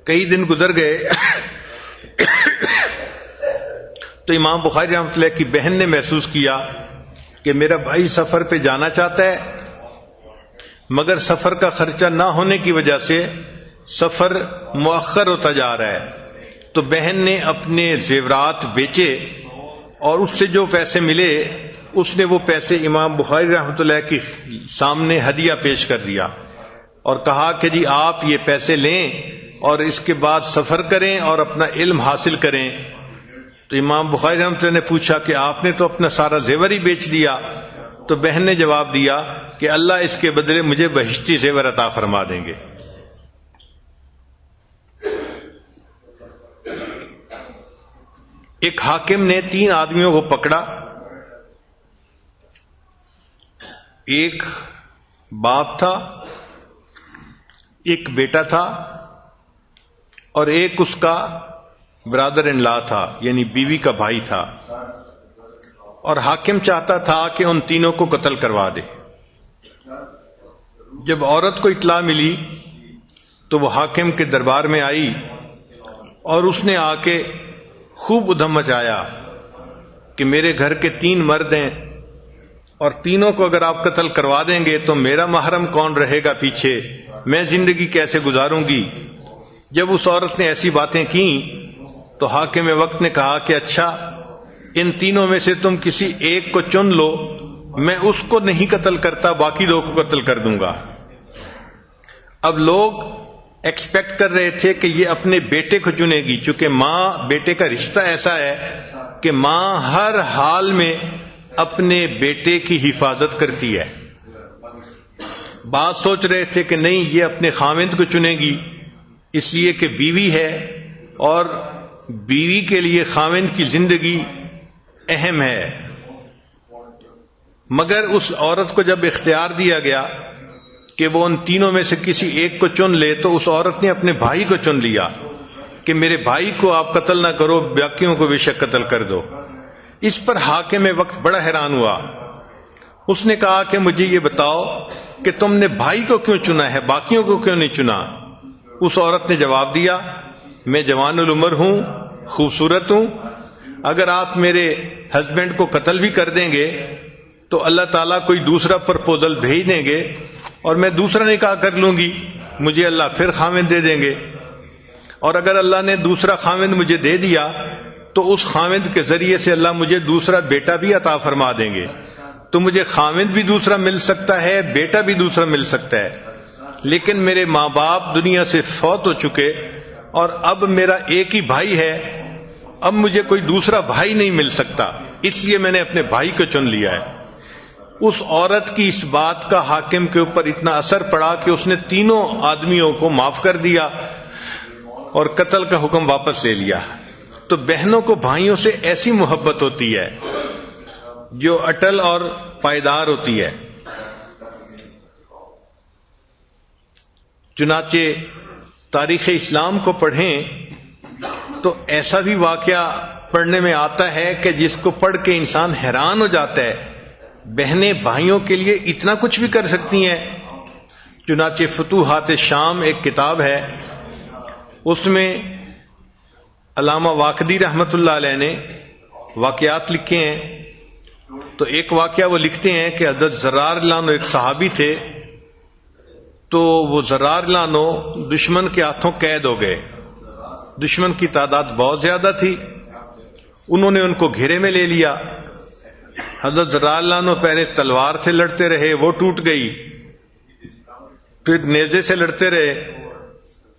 کئی دن گزر گئے تو امام بخاری رحمۃ اللہ کی بہن نے محسوس کیا کہ میرا بھائی سفر پہ جانا چاہتا ہے مگر سفر کا خرچہ نہ ہونے کی وجہ سے سفر مؤخر ہوتا جا رہا ہے. تو بہن نے اپنے زیورات بیچے اور اس سے جو پیسے ملے اس نے وہ پیسے امام بخاری رحمۃ اللہ کے سامنے ہدیہ پیش کر دیا اور کہا کہ جی آپ یہ پیسے لیں اور اس کے بعد سفر کریں اور اپنا علم حاصل کریں. تو امام بخاری رحمۃ اللہ نے پوچھا کہ آپ نے تو اپنا سارا زیور ہی بیچ دیا. تو بہن نے جواب دیا کہ اللہ اس کے بدلے مجھے بہشتی زیور عطا فرما دیں گے. ایک حاکم نے 3 آدمیوں کو پکڑا. ایک باپ تھا, ایک بیٹا تھا اور ایک اس کا برادر ان لا تھا, یعنی بیوی کا بھائی تھا. اور حاکم چاہتا تھا کہ ان تینوں کو قتل کروا دے. جب عورت کو اطلاع ملی تو وہ حاکم کے دربار میں آئی اور اس نے آ کے خوب ادھم مچایا کہ میرے گھر کے 3 مرد ہیں اور تینوں کو اگر آپ قتل کروا دیں گے تو میرا محرم کون رہے گا پیچھے, میں زندگی کیسے گزاروں گی. جب اس عورت نے ایسی باتیں کی تو حاکم وقت نے کہا کہ اچھا ان تینوں میں سے تم کسی ایک کو چن لو میں اس کو نہیں قتل کرتا، باقی لوگوں کو قتل کر دوں گا۔ اب لوگ ایکسپیکٹ کر رہے تھے کہ یہ اپنے بیٹے کو چنے گی، چونکہ ماں بیٹے کا رشتہ ایسا ہے کہ ماں ہر حال میں اپنے بیٹے کی حفاظت کرتی ہے۔ بعض سوچ رہے تھے کہ نہیں، یہ اپنے خاوند کو چنے گی، اس لیے کہ بیوی ہے اور بیوی کے لیے خاوند کی زندگی اہم ہے۔ مگر اس عورت کو جب اختیار دیا گیا کہ وہ ان تینوں میں سے کسی ایک کو چن لے، تو اس عورت نے اپنے بھائی کو چن لیا کہ میرے بھائی کو آپ قتل نہ کرو، باقیوں کو بے شک قتل کر دو۔ اس پر حاکم وقت بڑا حیران ہوا۔ اس نے کہا کہ مجھے یہ بتاؤ کہ تم نے بھائی کو کیوں چنا ہے، باقیوں کو کیوں نہیں چنا؟ اس عورت نے جواب دیا، میں جوان العمر ہوں، خوبصورت ہوں، اگر آپ میرے ہسبینڈ کو قتل بھی کر دیں گے تو اللہ تعالیٰ کوئی دوسرا پرپوزل بھیج دیں گے اور میں دوسرا نکاح کر لوں گی، مجھے اللہ پھر خاوند دے دیں گے، اور اگر اللہ نے دوسرا خاوند مجھے دے دیا تو اس خاوند کے ذریعے سے اللہ مجھے دوسرا بیٹا بھی عطا فرما دیں گے، تو مجھے خاوند بھی دوسرا مل سکتا ہے، بیٹا بھی دوسرا مل سکتا ہے، لیکن میرے ماں باپ دنیا سے فوت ہو چکے اور اب میرا ایک ہی بھائی ہے، اب مجھے کوئی دوسرا بھائی نہیں مل سکتا، اس لیے میں نے اپنے بھائی کو چن لیا ہے۔ اس عورت کی اس بات کا حاکم کے اوپر اتنا اثر پڑا کہ اس نے تینوں آدمیوں کو معاف کر دیا اور قتل کا حکم واپس لے لیا۔ تو بہنوں کو بھائیوں سے ایسی محبت ہوتی ہے جو اٹل اور پائیدار ہوتی ہے۔ چنانچہ تاریخ اسلام کو پڑھیں تو ایسا بھی واقعہ پڑھنے میں آتا ہے کہ جس کو پڑھ کے انسان حیران ہو جاتا ہے، بہنیں بھائیوں کے لیے اتنا کچھ بھی کر سکتی ہیں۔ چنانچہ فتوحات شام ایک کتاب ہے، اس میں علامہ واقدی رحمت اللہ علیہ نے واقعات لکھے ہیں۔ تو ایک واقعہ وہ لکھتے ہیں کہ حضرت زرار اللہ عنہ ایک صحابی تھے، تو وہ زرار اللہ عنہ دشمن کے ہاتھوں قید ہو گئے۔ دشمن کی تعداد بہت زیادہ تھی، انہوں نے ان کو گھیرے میں لے لیا۔ حضرت زرار اللہ عنہ پہلے تلوار سے لڑتے رہے، وہ ٹوٹ گئی، پھر نیزے سے لڑتے رہے،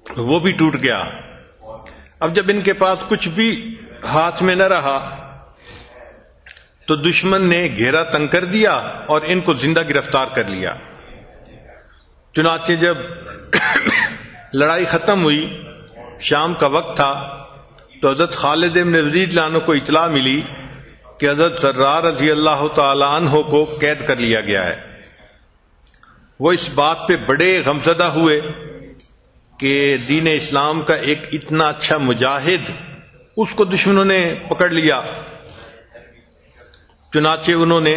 وہ بھی ٹوٹ گیا۔ اب جب ان کے پاس کچھ بھی ہاتھ میں نہ رہا تو دشمن نے گھیرا تنگ کر دیا اور ان کو زندہ گرفتار کر لیا۔ چنانچہ جب لڑائی ختم ہوئی، شام کا وقت تھا، تو حضرت خالد بن ولید رضی اللہ عنہ کو اطلاع ملی کہ حضرت زرار رضی اللہ تعالی عنہ کو قید کر لیا گیا ہے۔ وہ اس بات پہ بڑے غمزدہ ہوئے کہ دین اسلام کا ایک اتنا اچھا مجاہد اس کو دشمنوں نے پکڑ لیا۔ چنانچہ انہوں نے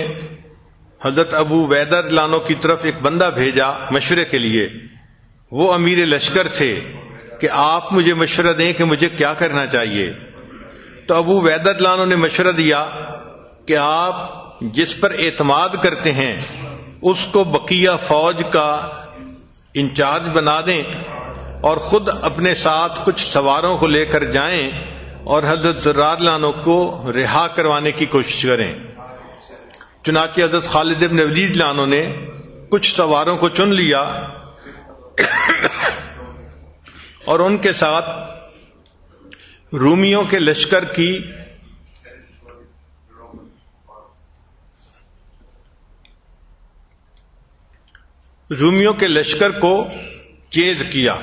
حضرت ابو عبیدہ رضی اللہ عنہ کی طرف ایک بندہ بھیجا مشورے کے لیے۔ وہ امیر لشکر تھے کہ آپ مجھے مشورہ دیں کہ مجھے کیا کرنا چاہیے۔ تو ابو عبیدہ رضی اللہ عنہ نے مشورہ دیا کہ آپ جس پر اعتماد کرتے ہیں اس کو بقیہ فوج کا انچارج بنا دیں اور خود اپنے ساتھ کچھ سواروں کو لے کر جائیں اور حضرت زرار رضی اللہ عنہ کو رہا کروانے کی کوشش کریں۔ چنانچہ حضرت خالد بن ولید رضی اللہ عنہ نے کچھ سواروں کو چن لیا اور ان کے ساتھ رومیوں کے لشکر کی کو چیز کیا۔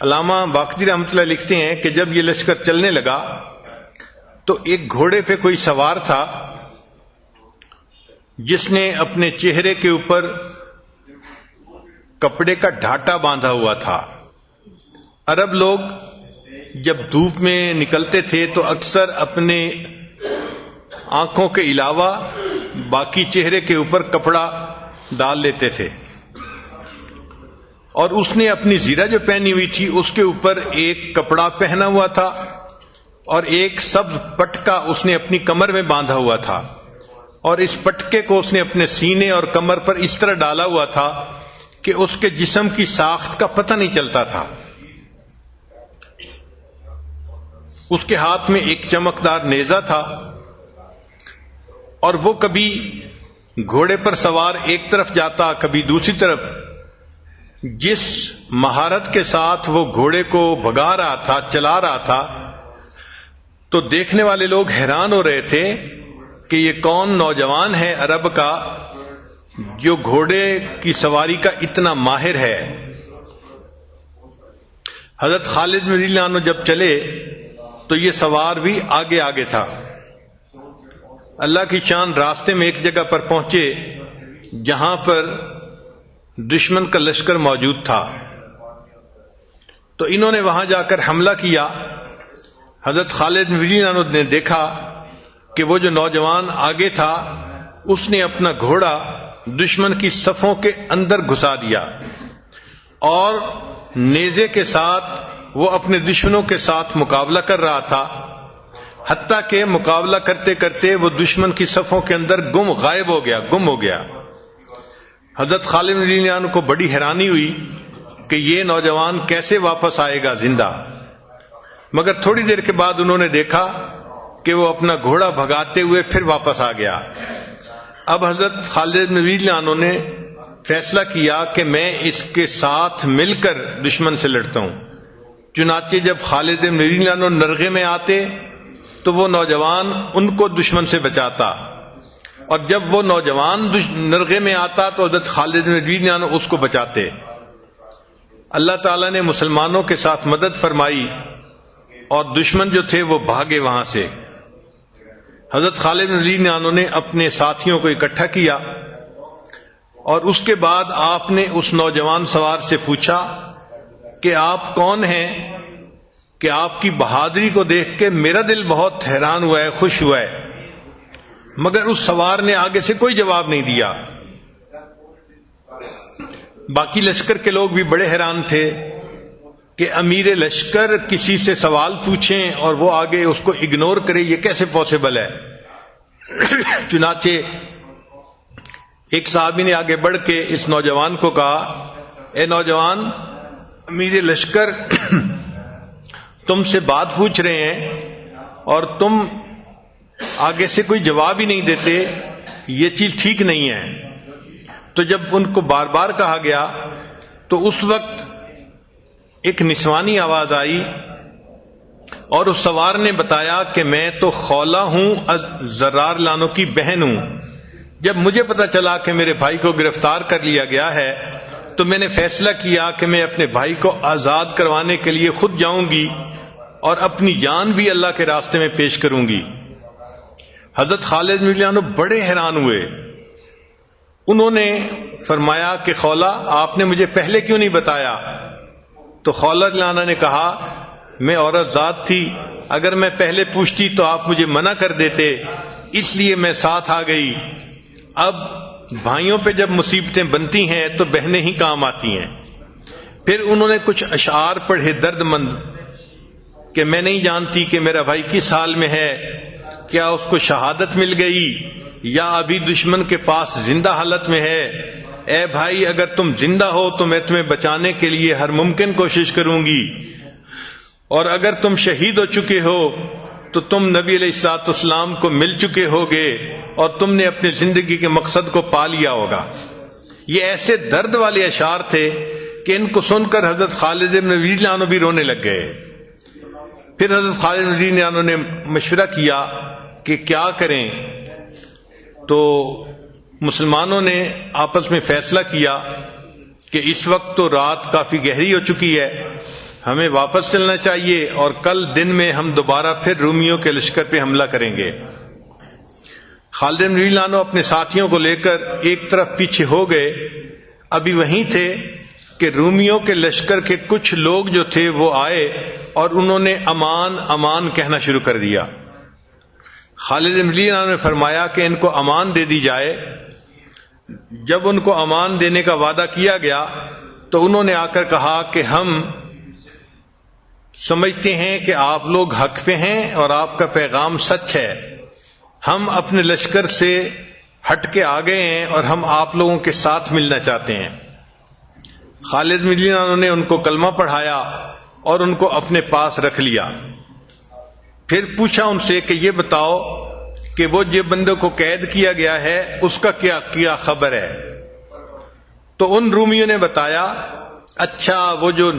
علامہ باقری رحمۃ اللہ لکھتے ہیں کہ جب یہ لشکر چلنے لگا تو ایک گھوڑے پہ کوئی سوار تھا جس نے اپنے چہرے کے اوپر کپڑے کا ڈھاٹا باندھا ہوا تھا۔ عرب لوگ جب دھوپ میں نکلتے تھے تو اکثر اپنے آنکھوں کے علاوہ باقی چہرے کے اوپر کپڑا ڈال لیتے تھے، اور اس نے اپنی زیرہ جو پہنی ہوئی تھی اس کے اوپر ایک کپڑا پہنا ہوا تھا اور ایک سبز پٹکا اس نے اپنی کمر میں باندھا ہوا تھا، اور اس پٹکے کو اس نے اپنے سینے اور کمر پر اس طرح ڈالا ہوا تھا کہ اس کے جسم کی ساخت کا پتہ نہیں چلتا تھا۔ اس کے ہاتھ میں ایک چمکدار نیزہ تھا۔ اور وہ کبھی گھوڑے پر سوار ایک طرف جاتا کبھی دوسری طرف. جس مہارت کے ساتھ وہ گھوڑے کو بھگا رہا تھا، چلا رہا تھا، تو دیکھنے والے لوگ حیران ہو رہے تھے کہ یہ کون نوجوان ہے عرب کا جو گھوڑے کی سواری کا اتنا ماہر ہے. حضرت خالد رضی اللہ عنہ جب چلے تو یہ سوار بھی آگے آگے تھا. اللہ کی شان، راستے میں ایک جگہ پر پہنچے جہاں پر دشمن کا لشکر موجود تھا، تو انہوں نے وہاں جا کر حملہ کیا. حضرت خالد رضی اللہ عنہ نے دیکھا کہ وہ جو نوجوان آگے تھا اس نے اپنا گھوڑا دشمن کی صفوں کے اندر گھسا دیا اور نیزے کے ساتھ وہ اپنے دشمنوں کے ساتھ مقابلہ کر رہا تھا، حتیٰ کہ مقابلہ کرتے کرتے وہ دشمن کی صفوں کے اندر گم ہو گیا. حضرت خالد رضی اللہ عنہ کو بڑی حیرانی ہوئی کہ یہ نوجوان کیسے واپس آئے گا زندہ. مگر تھوڑی دیر کے بعد انہوں نے دیکھا کہ وہ اپنا گھوڑا بھگاتے ہوئے پھر واپس آ گیا. اب حضرت خالد رضی اللہ عنہ نے فیصلہ کیا کہ میں اس کے ساتھ مل کر دشمن سے لڑتا ہوں. چنانچہ جب خالد رضی اللہ عنہ نرغے میں آتے تو وہ نوجوان ان کو دشمن سے بچاتا، اور جب وہ نوجوان نرغے میں آتا تو حضرت خالد رضی اللہ عنہ اس کو بچاتے. اللہ تعالیٰ نے مسلمانوں کے ساتھ مدد فرمائی اور دشمن جو تھے وہ بھاگے وہاں سے. حضرت خالد رضی اللہ عنہ نے اپنے ساتھیوں کو اکٹھا کیا اور اس کے بعد آپ نے اس نوجوان سوار سے پوچھا کہ آپ کون ہیں، کہ آپ کی بہادری کو دیکھ کے میرا دل بہت حیران ہوا ہے، خوش ہوا ہے. مگر اس سوار نے آگے سے کوئی جواب نہیں دیا. باقی لشکر کے لوگ بھی بڑے حیران تھے کہ امیر لشکر کسی سے سوال پوچھیں اور وہ آگے اس کو اگنور کرے، یہ کیسے پاسبل ہے. چنانچہ ایک صحابی نے آگے بڑھ کے اس نوجوان کو کہا، اے نوجوان، امیر لشکر تم سے بات پوچھ رہے ہیں اور تم آگے سے کوئی جواب ہی نہیں دیتے، یہ چیز ٹھیک نہیں ہے. تو جب ان کو بار بار کہا گیا تو اس وقت ایک نسوانی آواز آئی اور اس سوار نے بتایا کہ میں تو خولہ ہوں، زرار لانو کی بہن ہوں. جب مجھے پتا چلا کہ میرے بھائی کو گرفتار کر لیا گیا ہے تو میں نے فیصلہ کیا کہ میں اپنے بھائی کو آزاد کروانے کے لیے خود جاؤں گی اور اپنی جان بھی اللہ کے راستے میں پیش کروں گی. حضرت خالد رضی اللہ عنہ بڑے حیران ہوئے. انہوں نے فرمایا کہ خولہ، آپ نے مجھے پہلے کیوں نہیں بتایا؟ تو خولہ رضی اللہ عنہ نے کہا، میں عورت ذات تھی، اگر میں پہلے پوچھتی تو آپ مجھے منع کر دیتے، اس لیے میں ساتھ آ گئی. اب بھائیوں پہ جب مصیبتیں بنتی ہیں تو بہنیں ہی کام آتی ہیں. پھر انہوں نے کچھ اشعار پڑھے درد مند کہ میں نہیں جانتی کہ میرا بھائی کس حال میں ہے، کیا اس کو شہادت مل گئی یا ابھی دشمن کے پاس زندہ حالت میں ہے. اے بھائی، اگر تم زندہ ہو تو میں تمہیں بچانے کے لیے ہر ممکن کوشش کروں گی، اور اگر تم شہید ہو چکے ہو تو تم نبی علیہ الصلوۃ والسلام کو مل چکے ہوگے اور تم نے اپنی زندگی کے مقصد کو پا لیا ہوگا. یہ ایسے درد والے اشعار تھے کہ ان کو سن کر حضرت خالد بن رضی اللہ عنہ بھی رونے لگ گئے. پھر حضرت خالد بن رضی اللہ عنہ نے مشورہ کیا کہ کیا کریں. تو مسلمانوں نے آپس میں فیصلہ کیا کہ اس وقت تو رات کافی گہری ہو چکی ہے، ہمیں واپس چلنا چاہیے اور کل دن میں ہم دوبارہ پھر رومیوں کے لشکر پہ حملہ کریں گے. خالد بن رضی اللہ عنہ اپنے ساتھیوں کو لے کر ایک طرف پیچھے ہو گئے. ابھی وہیں تھے کہ رومیوں کے لشکر کے کچھ لوگ جو تھے وہ آئے اور انہوں نے امان امان کہنا شروع کر دیا. خالد بن رضی اللہ عنہ نے فرمایا کہ ان کو امان دے دی جائے. جب ان کو امان دینے کا وعدہ کیا گیا تو انہوں نے آ کر کہا کہ ہم سمجھتے ہیں کہ آپ لوگ حق پہ ہیں اور آپ کا پیغام سچ ہے. ہم اپنے لشکر سے ہٹ کے آ گئے ہیں اور ہم آپ لوگوں کے ساتھ ملنا چاہتے ہیں. خالد بن رضی اللہ عنہ نے ان کو کلمہ پڑھایا اور ان کو اپنے پاس رکھ لیا. پھر پوچھا ان سے کہ یہ بتاؤ کہ وہ جب بندے کو قید کیا گیا ہے اس کا کیا خبر ہے؟ تو ان رومیوں نے بتایا اچھا وہ جو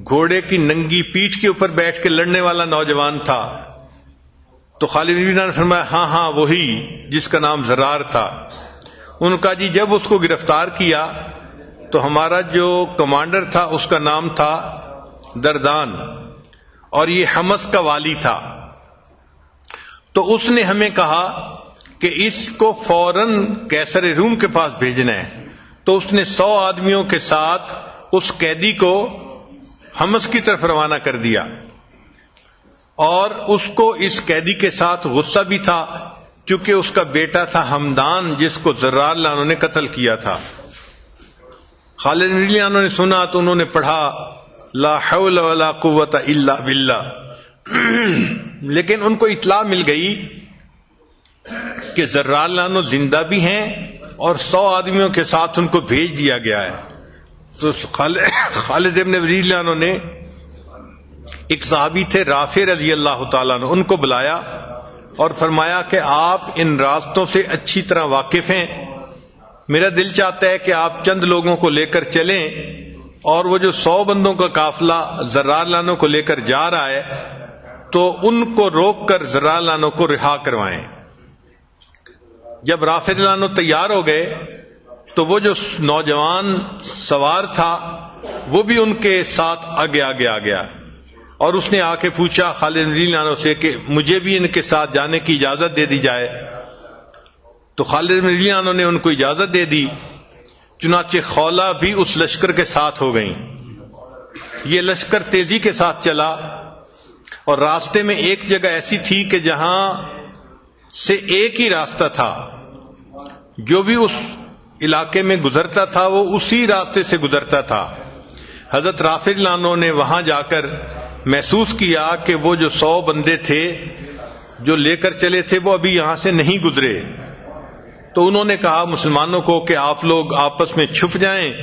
گھوڑے کی ننگی پیٹھ کے اوپر بیٹھ کے لڑنے والا نوجوان تھا. تو خالد بن ولید نے فرمایا ہاں وہی جس کا نام زرار تھا. ان کا جی جب اس کو گرفتار کیا تو ہمارا جو کمانڈر تھا اس کا نام تھا دردان اور یہ حمص کا والی تھا. تو اس نے ہمیں کہا کہ اس کو فوراً قیصر روم کے پاس بھیجنا ہے. تو اس نے 100 آدمیوں کے ساتھ اس قیدی کو حمص کی طرف روانہ کر دیا. اور اس کو اس قیدی کے ساتھ غصہ بھی تھا کیونکہ اس کا بیٹا تھا حمدان جس کو زرار لانوں نے قتل کیا تھا. خالد بن ولید نے سنا تو انہوں نے پڑھا لا حول ولا قوت الا باللہ. لیکن ان کو اطلاع مل گئی کہ زرار لانو زندہ بھی ہیں اور 100 آدمیوں کے ساتھ ان کو بھیج دیا گیا ہے. تو خالد بن ولید لانو نے ایک صحابی تھے رافع رضی اللہ تعالیٰ عنہ، ان کو بلایا اور فرمایا کہ آپ ان راستوں سے اچھی طرح واقف ہیں، میرا دل چاہتا ہے کہ آپ چند لوگوں کو لے کر چلیں اور وہ جو 100 بندوں کا قافلہ زرار لانوں کو لے کر جا رہا ہے تو ان کو روک کر زرار لانوں کو رہا کروائیں. جب رافع لانو تیار ہو گئے تو وہ جو نوجوان سوار تھا وہ بھی ان کے ساتھ آگے آ گیا اور اس نے آ کے پوچھا خالد بن ولید سے کہ مجھے بھی ان کے ساتھ جانے کی اجازت دے دی جائے. تو خالد بن ولید نے ان کو اجازت دے دی. چنانچہ خولہ بھی اس لشکر کے ساتھ ہو گئیں. یہ لشکر تیزی کے ساتھ چلا اور راستے میں ایک جگہ ایسی تھی کہ جہاں سے ایک ہی راستہ تھا، جو بھی اس علاقے میں گزرتا تھا وہ اسی راستے سے گزرتا تھا. حضرت رافع لانو نے وہاں جا کر محسوس کیا کہ وہ جو 100 بندے تھے جو لے کر چلے تھے وہ ابھی یہاں سے نہیں گزرے. تو انہوں نے کہا مسلمانوں کو کہ آپ لوگ آپس میں چھپ جائیں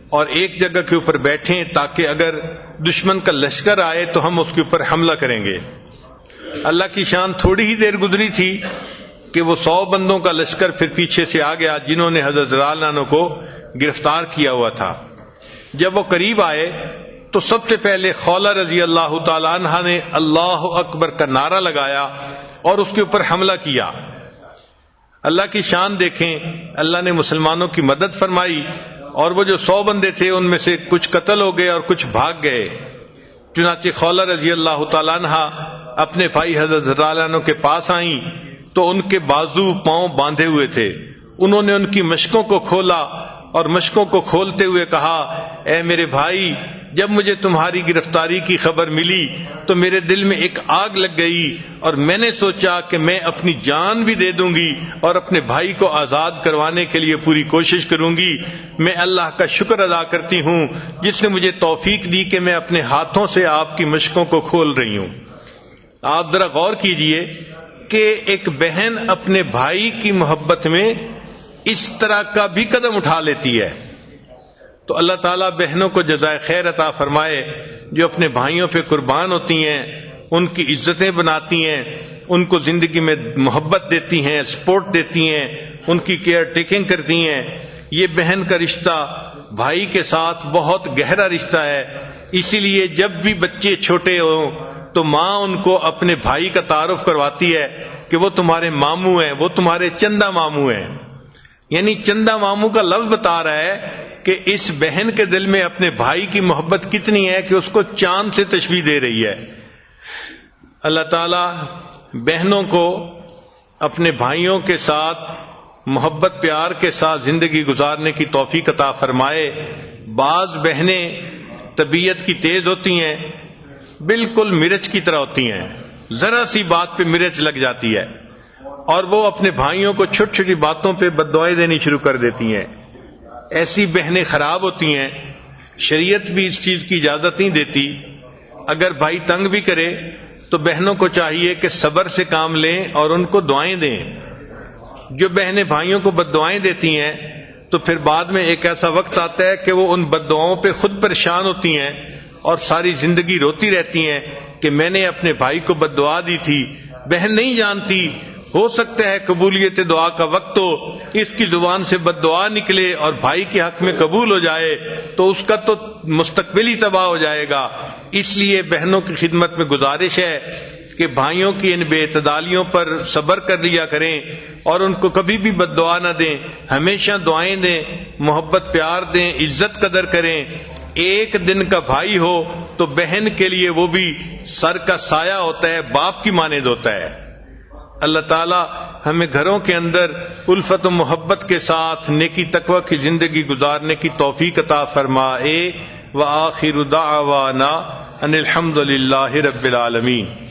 اور ایک جگہ کے اوپر بیٹھیں تاکہ اگر دشمن کا لشکر آئے تو ہم اس کے اوپر حملہ کریں گے. اللہ کی شان تھوڑی ہی دیر گزری تھی کہ وہ 100 بندوں کا لشکر پھر پیچھے سے آ گیا جنہوں نے حضرت زرار لانو کو گرفتار کیا ہوا تھا. جب وہ قریب آئے تو سب سے پہلے خولہ رضی اللہ تعالی عنہ نے اللہ اکبر کا نعرہ لگایا اور اس کے اوپر حملہ کیا. اللہ کی شان دیکھیں، اللہ نے مسلمانوں کی مدد فرمائی اور وہ جو 100 بندے تھے ان میں سے کچھ قتل ہو گئے اور کچھ بھاگ گئے. چنانچہ خولہ رضی اللہ تعالی عنہ اپنے بھائی حضرت زرار لانو کے پاس آئیں تو ان کے بازو پاؤں باندھے ہوئے تھے. انہوں نے ان کی مشکوں کو کھولا اور مشکوں کو کھولتے ہوئے کہا اے میرے بھائی، جب مجھے تمہاری گرفتاری کی خبر ملی تو میرے دل میں ایک آگ لگ گئی اور میں نے سوچا کہ میں اپنی جان بھی دے دوں گی اور اپنے بھائی کو آزاد کروانے کے لیے پوری کوشش کروں گی. میں اللہ کا شکر ادا کرتی ہوں جس نے مجھے توفیق دی کہ میں اپنے ہاتھوں سے آپ کی مشکوں کو کھول رہی ہوں. آپ ذرا غور کیجئے کہ ایک بہن اپنے بھائی کی محبت میں اس طرح کا بھی قدم اٹھا لیتی ہے. تو اللہ تعالیٰ بہنوں کو جزائے خیر عطا فرمائے جو اپنے بھائیوں پہ قربان ہوتی ہیں، ان کی عزتیں بناتی ہیں، ان کو زندگی میں محبت دیتی ہیں، سپورٹ دیتی ہیں، ان کی کیئر ٹیکنگ کرتی ہیں. یہ بہن کا رشتہ بھائی کے ساتھ بہت گہرا رشتہ ہے. اسی لیے جب بھی بچے چھوٹے ہوں تو ماں ان کو اپنے بھائی کا تعارف کرواتی ہے کہ وہ تمہارے ماموں ہیں، وہ تمہارے چندہ ماموں ہیں. یعنی چندہ ماموں کا لفظ بتا رہا ہے کہ اس بہن کے دل میں اپنے بھائی کی محبت کتنی ہے کہ اس کو چاند سے تشبیہ دے رہی ہے. اللہ تعالیٰ بہنوں کو اپنے بھائیوں کے ساتھ محبت پیار کے ساتھ زندگی گزارنے کی توفیق عطا فرمائے. بعض بہنیں طبیعت کی تیز ہوتی ہیں، بالکل مرچ کی طرح ہوتی ہیں، ذرا سی بات پہ مرچ لگ جاتی ہے اور وہ اپنے بھائیوں کو چھوٹی چھوٹی باتوں پہ بددعائیں دینی شروع کر دیتی ہیں. ایسی بہنیں خراب ہوتی ہیں. شریعت بھی اس چیز کی اجازت نہیں دیتی. اگر بھائی تنگ بھی کرے تو بہنوں کو چاہیے کہ صبر سے کام لیں اور ان کو دعائیں دیں. جو بہنیں بھائیوں کو بددعائیں دیتی ہیں تو پھر بعد میں ایک ایسا وقت آتا ہے کہ وہ ان بددعاؤں پہ خود پریشان ہوتی ہیں اور ساری زندگی روتی رہتی ہیں کہ میں نے اپنے بھائی کو بددعا دی تھی. بہن نہیں جانتی ہو سکتا ہے قبولیت دعا کا وقت ہو، اس کی زبان سے بد دعا نکلے اور بھائی کے حق میں قبول ہو جائے تو اس کا تو مستقبل ہی تباہ ہو جائے گا۔ اس لیے بہنوں کی خدمت میں گزارش ہے کہ بھائیوں کی ان بے اعتدالیوں پر صبر کر لیا کریں اور ان کو کبھی بھی بد دعا نہ دیں، ہمیشہ دعائیں دیں، محبت پیار دیں، عزت قدر کریں۔ ایک دن کا بھائی ہو تو بہن کے لیے وہ بھی سر کا سایہ ہوتا ہے، باپ کی مانند ہوتا ہے۔ اللہ تعالی ہمیں گھروں کے اندر الفت و محبت کے ساتھ نیکی تقوی کی زندگی گزارنے کی توفیق عطا فرمائے۔ وآخر دعوانا ان الحمد للہ رب العالمین۔